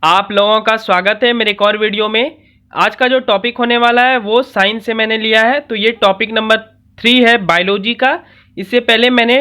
आप लोगों का स्वागत है मेरे एक और वीडियो में। आज का जो टॉपिक होने वाला है वो साइंस से मैंने लिया है, तो ये टॉपिक नंबर 3 है बायोलॉजी का। इससे पहले मैंने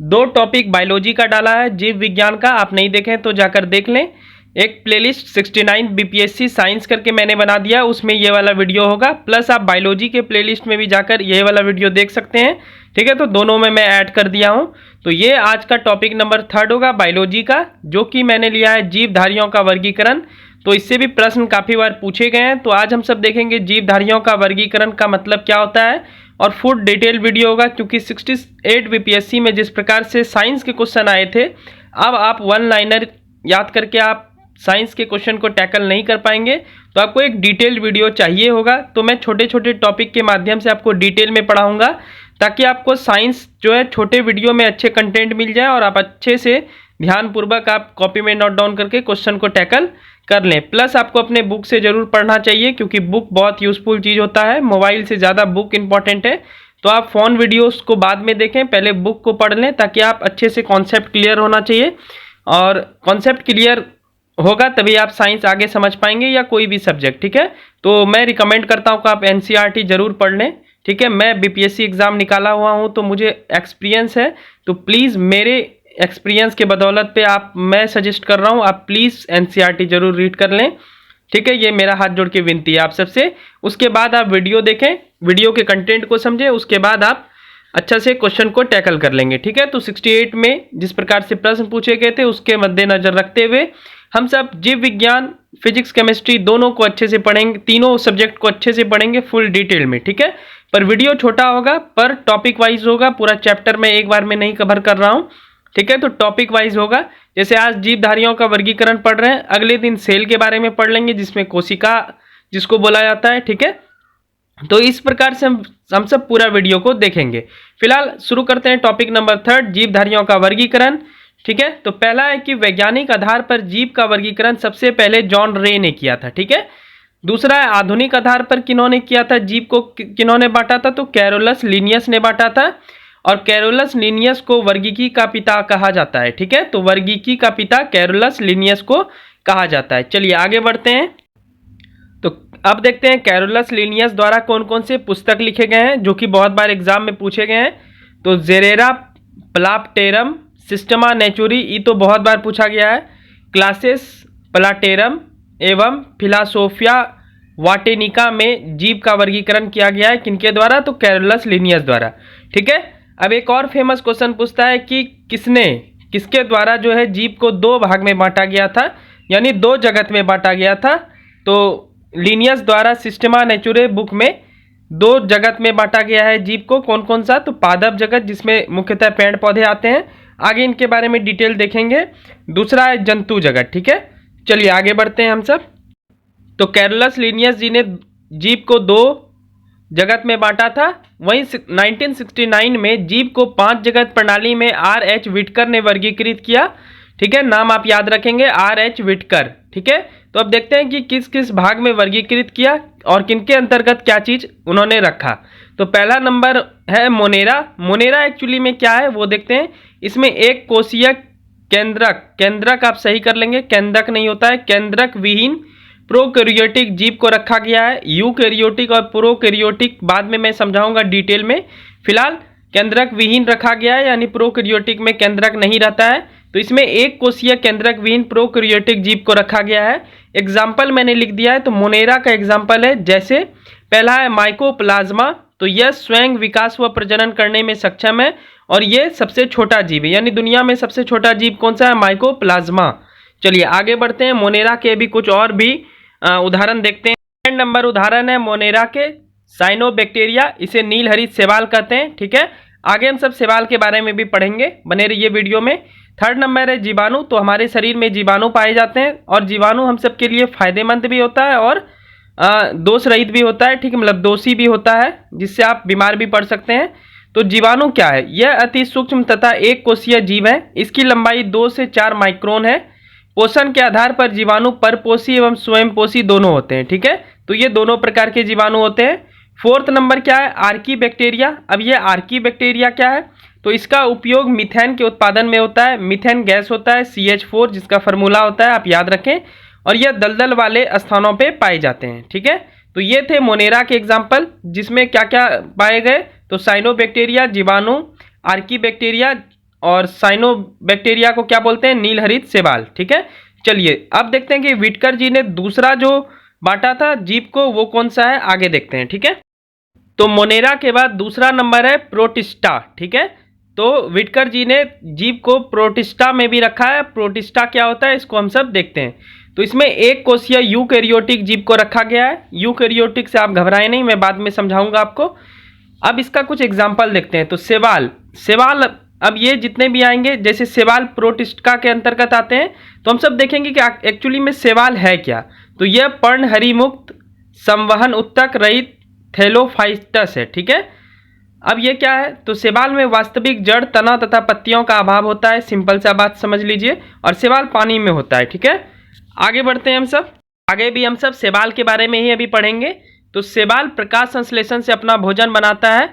2 टॉपिक बायोलॉजी का डाला है, जीव विज्ञान का। आप नहीं देखें तो जाकर देख लें। एक प्लेलिस्ट 69 बीपीएससी साइंस करके मैंने बना दिया, उसमें ये वाला वीडियो होगा। प्लस आप बायोलॉजी के प्लेलिस्ट में भी जाकर ये वाला वीडियो देख सकते हैं। ठीक है, तो दोनों में मैं ऐड कर दिया हूँ। तो ये आज का टॉपिक नंबर 3 होगा बायोलॉजी का, जो कि मैंने लिया है जीवधारियों का वर्गीकरण। तो इससे भी प्रश्न काफ़ी बार पूछे गए हैं, तो आज हम सब देखेंगे जीवधारियों का वर्गीकरण का मतलब क्या होता है। और फुल डिटेल वीडियो होगा, क्योंकि 68 बीपीएससी में जिस प्रकार से साइंस के क्वेश्चन आए थे, अब आप वन लाइनर याद करके आप साइंस के क्वेश्चन को टैकल नहीं कर पाएंगे। तो आपको एक डिटेल्ड वीडियो चाहिए होगा, तो मैं छोटे छोटे टॉपिक के माध्यम से आपको डिटेल में पढ़ाऊंगा, ताकि आपको साइंस जो है छोटे वीडियो में अच्छे कंटेंट मिल जाए और आप अच्छे से ध्यानपूर्वक आप कॉपी में नोट डाउन करके क्वेश्चन को टैकल कर लें। प्लस आपको अपने बुक से ज़रूर पढ़ना चाहिए, क्योंकि बुक बहुत यूज़फुल चीज़ होता है। मोबाइल से ज़्यादा बुक इंपॉर्टेंट है। तो आप फ़ोन वीडियोस को बाद में देखें, पहले बुक को पढ़ लें, ताकि आप अच्छे से कॉन्सेप्ट क्लियर होना चाहिए। और कॉन्सेप्ट क्लियर होगा तभी आप साइंस आगे समझ पाएंगे, या कोई भी सब्जेक्ट। ठीक है, तो मैं रिकमेंड करता हूँ कि आप एनसीईआरटी जरूर पढ़ लें। ठीक है, मैं बीपीएससी एग्ज़ाम निकाला हुआ हूँ, तो मुझे एक्सपीरियंस है। तो प्लीज़ मेरे एक्सपीरियंस के बदौलत पे मैं सजेस्ट कर रहा हूँ, आप प्लीज़ एनसीईआरटी जरूर रीड कर लें। ठीक है, ये मेरा हाथ जोड़ के विनती है आप सबसे। उसके बाद आप वीडियो देखें, वीडियो के कंटेंट को समझें, उसके बाद आप अच्छा से क्वेश्चन को टैकल कर लेंगे। ठीक है, तो 68 में जिस प्रकार से प्रश्न पूछे गए थे, उसके मद्देनजर रखते हुए हम सब जीव विज्ञान, फिजिक्स, केमिस्ट्री दोनों को अच्छे से पढ़ेंगे, तीनों सब्जेक्ट को अच्छे से पढ़ेंगे फुल डिटेल में। ठीक है, पर वीडियो छोटा होगा, पर टॉपिक वाइज होगा। पूरा चैप्टर में एक बार में नहीं कवर कर रहा हूँ। ठीक है, तो टॉपिक वाइज होगा। जैसे आज जीवधारियों का वर्गीकरण पढ़ रहे हैं, अगले दिन सेल के बारे में पढ़ लेंगे, जिसमें कोशिका जिसको बोला जाता है। ठीक है, तो इस प्रकार से हम सब पूरा वीडियो को देखेंगे। फिलहाल शुरू करते हैं टॉपिक नंबर 3, जीवधारियों का वर्गीकरण। ठीक है, तो पहला है कि वैज्ञानिक आधार पर जीव का वर्गीकरण सबसे पहले जॉन रे ने किया था। ठीक है, दूसरा है आधुनिक आधार पर किन्होंने किया था, जीव को किन्होंने बांटा था, तो कैरोलस लिनियस ने बांटा था। और कैरोलस लिनियस को वर्गीकी का पिता कहा जाता है। ठीक है, तो वर्गीकी का पिता कैरोलस लिनियस को कहा जाता है। चलिए आगे बढ़ते हैं। तो अब देखते हैं कैरोलस लिनियस द्वारा कौन कौन से पुस्तक लिखे गए हैं, जो कि बहुत बार एग्जाम में पूछे गए हैं। तो जेरेरा प्लापटेरम सिस्टमा नेचुरी, ये तो बहुत बार पूछा गया है। क्लासेस प्लाटेरम एवं फिलासोफिया वाटेनिका में जीव का वर्गीकरण किया गया है, किनके द्वारा, तो कैरोलस लिनियस द्वारा। ठीक है, अब एक और फेमस क्वेश्चन पूछता है कि किसके द्वारा जो है जीव को 2 भाग में बांटा गया था, यानी 2 जगत में बांटा गया था। तो लिनियस द्वारा सिस्टमा नेचुरे बुक में 2 जगत में बांटा गया है जीव को। कौन कौन सा, तो पादप जगत, जिसमें मुख्यतः पेड़ पौधे आते हैं, आगे इनके बारे में डिटेल देखेंगे। दूसरा है जंतु जगत। ठीक है, चलिए आगे बढ़ते हैं हम सब। तो कैरोलस लिनियस जी ने जीव को 2 जगत में बांटा था। वहीं 1969 में जीव को 5 जगत प्रणाली में R.H. विटकर ने वर्गीकृत किया। ठीक है, नाम आप याद रखेंगे, R.H. विटकर। ठीक है, तो अब देखते हैं कि किस किस भाग में वर्गीकृत किया और किनके अंतर्गत क्या चीज उन्होंने रखा। तो पहला नंबर है मोनेरा। मोनेरा एक्चुअली में क्या है वो देखते हैं। इसमें एक कोशीय केंद्रक आप सही कर लेंगे, केंद्रक नहीं होता है, केंद्रक विहीन प्रोकैरियोटिक जीव को रखा गया है। यूकैरियोटिक और प्रोकैरियोटिक बाद में मैं समझाऊंगा डिटेल में। फिलहाल केंद्रक विहीन रखा गया है, यानी प्रोकैरियोटिक में केंद्रक नहीं रहता है। तो इसमें एक कोशीय केंद्रक विहीन प्रोकैरियोटिक जीव को रखा गया है। एग्जाम्पल मैंने लिख दिया है, तो मोनेरा का एग्जाम्पल है, जैसे पहला है माइकोप्लाज्मा। तो यह स्वयं विकास व प्रजनन करने में सक्षम है, और यह सबसे छोटा जीव है, यानी दुनिया में सबसे छोटा जीव कौन सा है, माइकोप्लाज्मा। चलिए आगे बढ़ते हैं, मोनेरा के भी कुछ और भी उदाहरण देखते हैं। सेकंड नंबर उदाहरण है मोनेरा के साइनोबैक्टीरिया, इसे नीलहरित शैवाल कहते हैं। ठीक है, आगे हम सब शैवाल के बारे में भी पढ़ेंगे, बने रहिए वीडियो में। थर्ड नंबर है जीवाणु। तो हमारे शरीर में जीवाणु पाए जाते हैं, और जीवाणु हम सब के लिए फायदेमंद भी होता है और दोष रहित भी होता है। ठीक है, मतलब दोषी भी होता है, जिससे आप बीमार भी पड़ सकते हैं। तो जीवाणु क्या है, यह अति सूक्ष्म तथा एक कोशीय जीव है। इसकी लंबाई 2 से 4 माइक्रोन है। पोषण के आधार पर जीवाणु परपोषी एवं स्वयंपोषी दोनों होते हैं। ठीक है, तो ये दोनों प्रकार के जीवाणु होते हैं। फोर्थ नंबर क्या है, आर्की बैक्टीरिया। अब ये आर्की बैक्टीरिया क्या है, तो इसका उपयोग मीथेन के उत्पादन में होता है। मीथेन गैस होता है CH4, जिसका फार्मूला होता है आप याद रखें, और यह दलदल वाले स्थानों पे पाए जाते हैं। ठीक है, तो ये थे मोनेरा के एग्जाम्पल, जिसमें क्या क्या पाए गए, तो साइनोबैक्टीरिया, जीवाणु, आर्कीबैक्टीरिया, और साइनोबैक्टीरिया को क्या बोलते हैं, नीलहरित शैवाल। ठीक है, चलिए अब देखते हैं कि विटकर जी ने दूसरा जो बांटा था जीव को वो कौन सा है, आगे देखते हैं। ठीक है, तो मोनेरा के बाद दूसरा नंबर है प्रोटिस्टा। ठीक है, तो विटकर जी ने जीव को प्रोटिस्टा में भी रखा है। प्रोटिस्टा क्या होता है इसको हम सब देखते हैं। तो इसमें एक कोशिकीय यूकैरियोटिक जीव को रखा गया है। यूकैरियोटिक से आप घबराएं नहीं, मैं बाद में समझाऊंगा आपको। अब इसका कुछ एग्जाम्पल देखते हैं। तो शैवाल, शैवाल अब ये जितने भी आएंगे, जैसे शैवाल प्रोटिस्टा के अंतर्गत आते हैं, तो हम सब देखेंगे कि एक्चुअली में शैवाल है क्या। तो यह पर्णहरी मुक्त संवहन उत्तक रहित थैलोफाइटस है। ठीक है, अब ये क्या है, तो शैवाल में वास्तविक जड़, तना तथा पत्तियों का अभाव होता है। सिंपल सा बात समझ लीजिए, और शैवाल पानी में होता है। ठीक है, आगे बढ़ते हैं। हम सब आगे भी हम सब शैवाल के बारे में ही अभी पढ़ेंगे। तो शैवाल प्रकाश संश्लेषण से अपना भोजन बनाता है।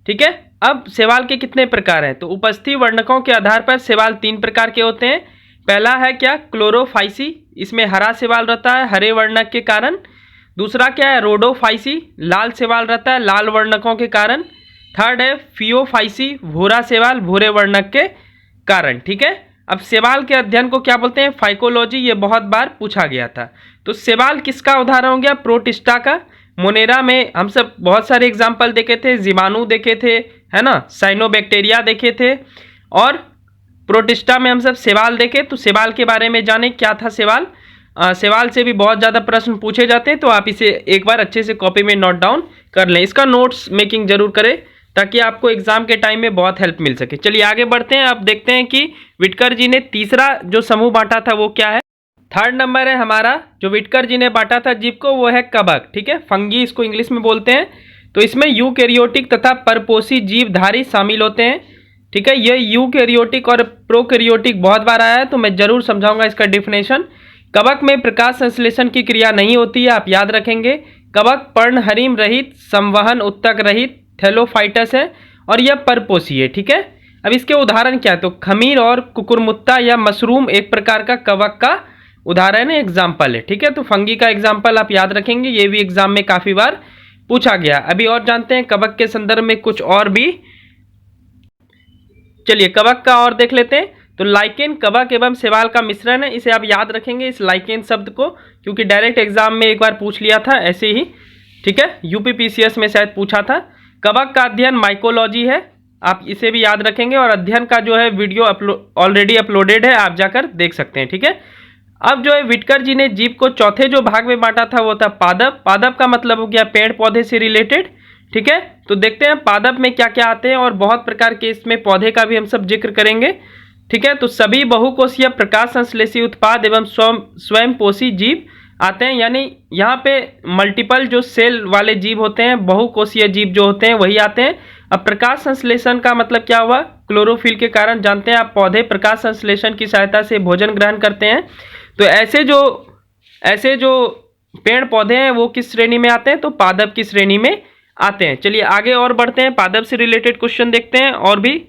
ठीक है, अब शैवाल के कितने प्रकार हैं, तो उपस्थित वर्णकों के आधार पर शैवाल 3 प्रकार के होते हैं। पहला है क्या, क्लोरोफाइसी, इसमें हरा शैवाल रहता है हरे वर्णक के कारण। दूसरा क्या है, रोडोफाइसी, लाल शैवाल रहता है लाल वर्णकों के कारण। थर्ड है फियोफाइसी, भूरा शैवाल भूरे वर्णक के कारण। ठीक है, अब शैवाल के अध्ययन को क्या बोलते हैं, फाइकोलॉजी। ये बहुत बार पूछा गया था। तो शैवाल किसका उदाहरण हो गया, प्रोटिस्टा का। मोनेरा में हम सब बहुत सारे एग्जाम्पल देखे थे, जीवाणु देखे थे, है ना, साइनोबैक्टीरिया देखे थे, और प्रोटिस्टा में हम सब शैवाल देखे। तो शैवाल के बारे में जाने क्या था शैवाल। शैवाल से भी बहुत ज़्यादा प्रश्न पूछे जाते हैं, तो आप इसे एक बार अच्छे से कॉपी में नोट डाउन कर लें। इसका नोट्स मेकिंग जरूर करें ताकि आपको एग्जाम के टाइम में बहुत हेल्प मिल सके। चलिए आगे बढ़ते हैं। अब देखते हैं कि विटकर जी ने तीसरा जो समूह बांटा था वो क्या है। थर्ड नंबर है हमारा जो विटकर जी ने बांटा था जीव को, वो है कवक। ठीक है, फंगी इसको इंग्लिश में बोलते हैं। तो इसमें यूकैरियोटिक तथा परपोषी जीवधारी शामिल होते हैं। ठीक है, ये यूकैरियोटिक और प्रोकैरियोटिक बहुत बार आया है, तो मैं जरूर समझाऊंगा इसका डिफिनेशन। कवक में प्रकाश संश्लेषण की क्रिया नहीं होती है, आप याद रखेंगे। कवक पर्णहरिम रहित, संवहन उत्तक रहित थैलोफाइटस है, और यह परपोषी है। ठीक है, अब इसके उदाहरण क्या है, तो खमीर और कुकुरमुत्ता या मशरूम एक प्रकार का कवक का उदाहरण है, एग्जाम्पल है। ठीक है, तो फंगी का एग्जाम्पल आप याद रखेंगे, ये भी एग्जाम में काफी बार पूछा गया। अभी और जानते हैं कवक के संदर्भ में कुछ और भी। चलिए कवक का और देख लेते हैं। तो लाइकेन कवक एवं शैवाल का मिश्रण है, इसे आप याद रखेंगे इस लाइकेन शब्द को, क्योंकि डायरेक्ट एग्जाम में एक बार पूछ लिया था ऐसे ही। ठीक है, यूपीपीसीएस में शायद पूछा था। कवक का अध्ययन माइकोलॉजी है, आप इसे भी याद रखेंगे, और अध्ययन का जो है वीडियो ऑलरेडी अपलोडेड है, आप जाकर देख सकते हैं। ठीक है, अब जो है विटकर जी ने जीव को चौथे जो भाग में बांटा था वो था पादप। पादप का मतलब हो गया पेड़ पौधे से रिलेटेड। ठीक है, तो देखते हैं पादप में क्या क्या आते हैं, और बहुत प्रकार के इसमें पौधे का भी हम सब जिक्र करेंगे। ठीक है, तो सभी बहुकोषीय प्रकाश संश्लेषी उत्पाद एवं स्वयंपोषी जीव आते हैं, यानी यहाँ पे मल्टीपल जो सेल वाले जीव होते हैं, बहुकोषीय जीव जो होते हैं वही आते हैं। अब प्रकाश संश्लेषण का मतलब क्या हुआ, क्लोरोफिल के कारण जानते हैं आप, पौधे प्रकाश संश्लेषण की सहायता से भोजन ग्रहण करते हैं। तो ऐसे जो पेड़ पौधे हैं वो किस श्रेणी में आते हैं, तो पादप की श्रेणी में आते हैं। चलिए आगे और बढ़ते हैं, पादप से रिलेटेड क्वेश्चन देखते हैं और भी।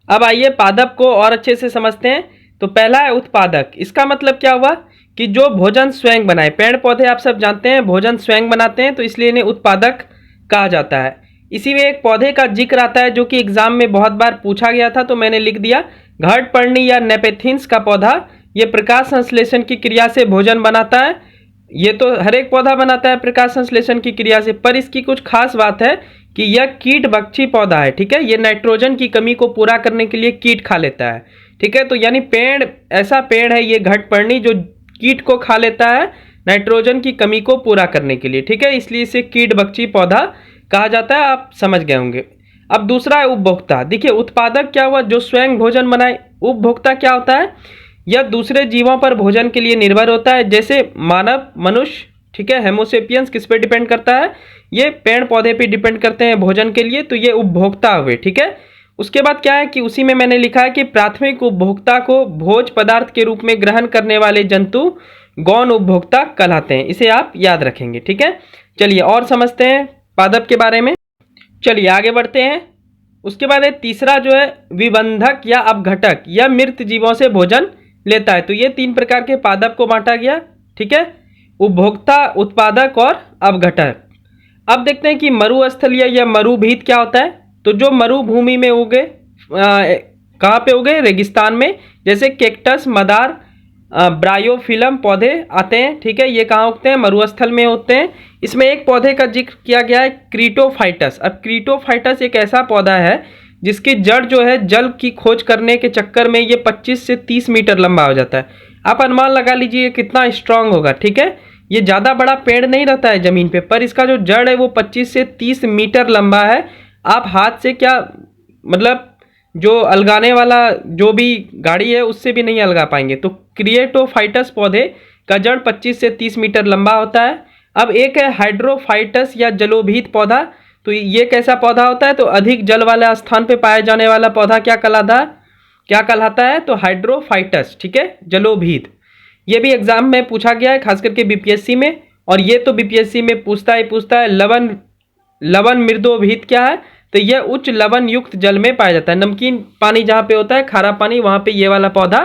अब आइए पादप को और अच्छे से समझते हैं। तो पहला है उत्पादक, इसका मतलब क्या हुआ कि जो भोजन स्वयं बनाए। पेड़ पौधे आप सब जानते हैं भोजन स्वयं बनाते हैं, तो इसलिए इन्हें उत्पादक कहा जाता है। इसी में एक पौधे का जिक्र आता है जो कि एग्जाम में बहुत बार पूछा गया था, तो मैंने लिख दिया, घटपर्णी या नेपेथिन्स का पौधा। ये प्रकाश संश्लेषण की क्रिया से भोजन बनाता है। ये तो हर एक पौधा बनाता है प्रकाश संश्लेषण की क्रिया से, पर इसकी कुछ खास बात है कि यह कीट भक्षी पौधा है। ठीक है, ये नाइट्रोजन की कमी को पूरा करने के लिए कीट खा लेता है। ठीक है, तो यानी पेड़ ऐसा पेड़ है ये घटपर्णी जो कीट को खा लेता है नाइट्रोजन की कमी को पूरा करने के लिए। ठीक है, इसलिए इसे कीट भक्षी पौधा कहा जाता है, आप समझ गए होंगे। अब दूसरा है उपभोक्ता। देखिए उत्पादक क्या हुआ, जो स्वयं भोजन बनाए। उपभोक्ता क्या होता है, यह दूसरे जीवों पर भोजन के लिए निर्भर होता है, जैसे मानव, मनुष्य। ठीक है, हेमोसेपियंस किस पे डिपेंड करता है, ये पेड़ पौधे पे डिपेंड करते हैं भोजन के लिए, तो ये उपभोक्ता हुए। ठीक है, उसके बाद क्या है कि उसी में मैंने लिखा है कि प्राथमिक उपभोक्ता को भोज पदार्थ के रूप में ग्रहण करने वाले जंतु गौण उपभोक्ता कहलाते हैं, इसे आप याद रखेंगे। ठीक है, चलिए और समझते हैं पादप के बारे में। चलिए आगे बढ़ते हैं। उसके बाद है तीसरा जो है विबंधक या अपघटक, यह मृत जीवों से भोजन लेता है। तो ये 3 प्रकार के पादप को बांटा गया, ठीक है, उपभोक्ता, उत्पादक और अवघटक। अब देखते हैं कि मरुस्थलीय या मरुभीत क्या होता है। तो जो मरुभूमि में उगे, कहाँ पे उगे, रेगिस्तान में, जैसे कैक्टस, मदार, ब्रायोफिलम पौधे आते हैं। ठीक है, ये कहाँ उगते हैं, मरुस्थल में होते हैं। इसमें एक पौधे का जिक्र किया गया है, क्रीटोफाइटस। अब क्रीटोफाइटस एक ऐसा पौधा है जिसकी जड़ जो है जल की खोज करने के चक्कर में ये 25 से 30 मीटर लंबा हो जाता है। आप अनुमान लगा लीजिए कितना स्ट्रांग होगा। ठीक है, ये ज़्यादा बड़ा पेड़ नहीं रहता है ज़मीन पे, पर इसका जो जड़ है वो 25 से 30 मीटर लंबा है। आप हाथ से क्या, मतलब जो अलगाने वाला जो भी गाड़ी है उससे भी नहीं अलगा पाएंगे। तो क्रिएटोफाइटस पौधे का जड़ 25 से 30 मीटर लंबा होता है। अब एक है हाइड्रोफाइटस या जलोभीत पौधा। तो ये कैसा पौधा होता है, तो अधिक जल वाले स्थान पे पाया जाने वाला पौधा क्या कहलाता है, तो हाइड्रोफाइटस। ठीक है, जलोभीत। ये भी एग्जाम में पूछा गया है, खास करके बीपीएससी में। और ये तो बीपीएससी में पूछता है लवण मृदोभीत क्या है, तो यह उच्च लवण युक्त जल में पाया जाता है। नमकीन पानी जहाँ पे होता है, खारा पानी, वहाँ पे ये वाला पौधा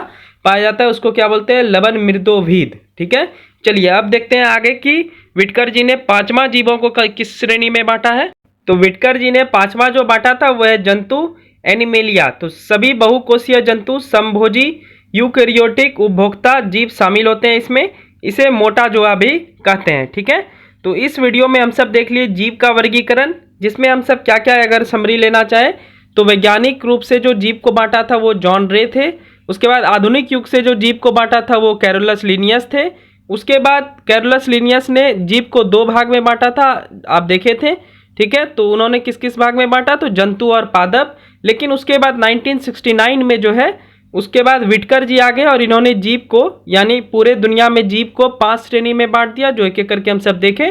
पाया जाता है, उसको क्या बोलते हैं, लवण मृदोभीत। ठीक है, चलिए अब देखते हैं आगे कि विटकर जी ने 5वां जीवों को किस श्रेणी में बांटा है। तो विटकर जी ने 5वां जो बांटा था वह है जंतु, एनिमेलिया। तो सभी बहुकोषीय जंतु, समभोजी, यूकैरियोटिक उपभोक्ता जीव शामिल होते हैं इसमें। इसे मोटा जोआ भी कहते हैं। ठीक है, तो इस वीडियो में हम सब देख लिए जीव का वर्गीकरण, जिसमें हम सब क्या क्या, अगर समरी लेना चाहे तो वैज्ञानिक रूप से जो जीव को बांटा था वो जॉन रे थे। उसके बाद आधुनिक युग से जो जीव को बांटा था वो कैरोलस लिनियस थे। उसके बाद कैरोलस लिनियस ने जीव को 2 भाग में बांटा था, आप देखे थे। ठीक है, तो उन्होंने किस किस भाग में बांटा, तो जंतु और पादप। लेकिन उसके बाद 1969 में जो है, उसके बाद विटकर जी आ गए और इन्होंने जीव को, यानी पूरे दुनिया में जीव को 5 श्रेणी में बांट दिया, जो एक एक करके हम सब देखें।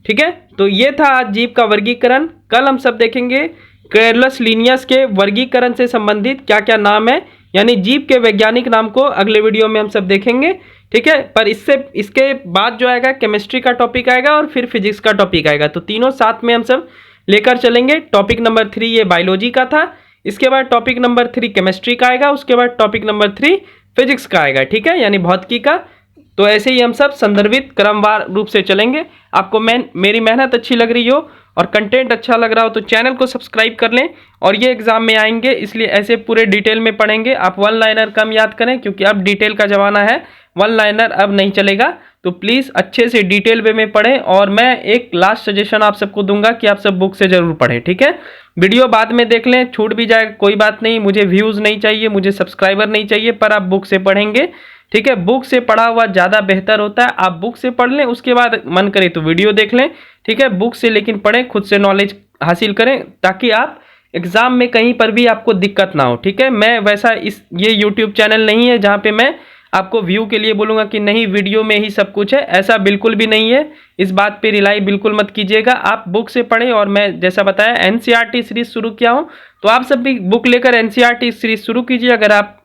ठीक है, तो ये था आज जीव का वर्गीकरण। कल हम सब देखेंगे कैरोलस लिनियस के वर्गीकरण से संबंधित क्या क्या नाम है, यानी जीव के वैज्ञानिक नाम को अगले वीडियो में हम सब देखेंगे। ठीक है, पर इसके बाद जो आएगा केमिस्ट्री का टॉपिक आएगा और फिर फिजिक्स का टॉपिक आएगा। तो तीनों साथ में हम सब लेकर चलेंगे। टॉपिक नंबर 3 ये बायोलॉजी का था, इसके बाद टॉपिक नंबर 3 केमिस्ट्री का आएगा, उसके बाद टॉपिक नंबर 3 फिजिक्स का आएगा। ठीक है, यानी भौतिकी का। तो ऐसे ही हम सब संदर्भित क्रमवार रूप से चलेंगे। आपको मेरी मेहनत अच्छी लग रही हो और कंटेंट अच्छा लग रहा हो तो चैनल को सब्सक्राइब कर लें। और ये एग्जाम में आएंगे इसलिए ऐसे पूरे डिटेल में पढ़ेंगे। आप 1 लाइनर कम याद करें, क्योंकि अब डिटेल का ज़माना है, 1 लाइनर अब नहीं चलेगा। तो प्लीज़ अच्छे से डिटेल वे में पढ़ें। और मैं एक लास्ट सजेशन आप सबको दूंगा कि आप सब बुक से ज़रूर पढ़ें। ठीक है, वीडियो बाद में देख लें, छूट भी जाएगा, कोई बात नहीं। मुझे व्यूज़ नहीं चाहिए, मुझे सब्सक्राइबर नहीं चाहिए, पर आप बुक से पढ़ेंगे। ठीक है, बुक से पढ़ा हुआ ज़्यादा बेहतर होता है। आप बुक से पढ़ लें, उसके बाद मन करे तो वीडियो देख लें। ठीक है, बुक से लेकिन पढ़ें, खुद से नॉलेज हासिल करें, ताकि आप एग्ज़ाम में कहीं पर भी आपको दिक्कत ना हो। ठीक है, मैं वैसा ये यूट्यूब चैनल नहीं है जहाँ पे मैं आपको व्यू के लिए बोलूँगा कि नहीं वीडियो में ही सब कुछ है, ऐसा बिल्कुल भी नहीं है। इस बात पे रिलाई बिल्कुल मत कीजिएगा, आप बुक से पढ़ें। और मैं जैसा बताया एनसीईआरटी सीरीज शुरू किया हूँ, तो आप सब भी बुक लेकर एनसीईआरटी सीरीज शुरू कीजिए। अगर आप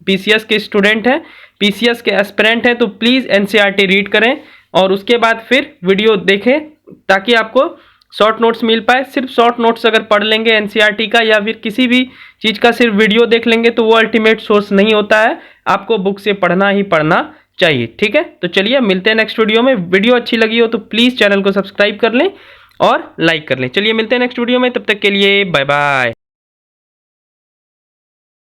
पीसीएस के स्टूडेंट हैं, पीसीएस के एस्पिरेंट हैं, तो प्लीज़ एनसीईआरटी रीड करें और उसके बाद फिर वीडियो देखें, ताकि आपको शॉर्ट नोट्स मिल पाए। सिर्फ शॉर्ट नोट्स अगर पढ़ लेंगे एनसीईआरटी का या फिर किसी भी चीज़ का सिर्फ वीडियो देख लेंगे तो वो अल्टीमेट सोर्स नहीं होता है। आपको बुक से पढ़ना ही पढ़ना चाहिए। ठीक है, तो चलिए मिलते हैं नेक्स्ट वीडियो में। वीडियो अच्छी लगी हो तो प्लीज़ चैनल को सब्सक्राइब कर लें और लाइक कर लें। चलिए मिलते हैं नेक्स्ट वीडियो में, तब तक के लिए बाय बाय।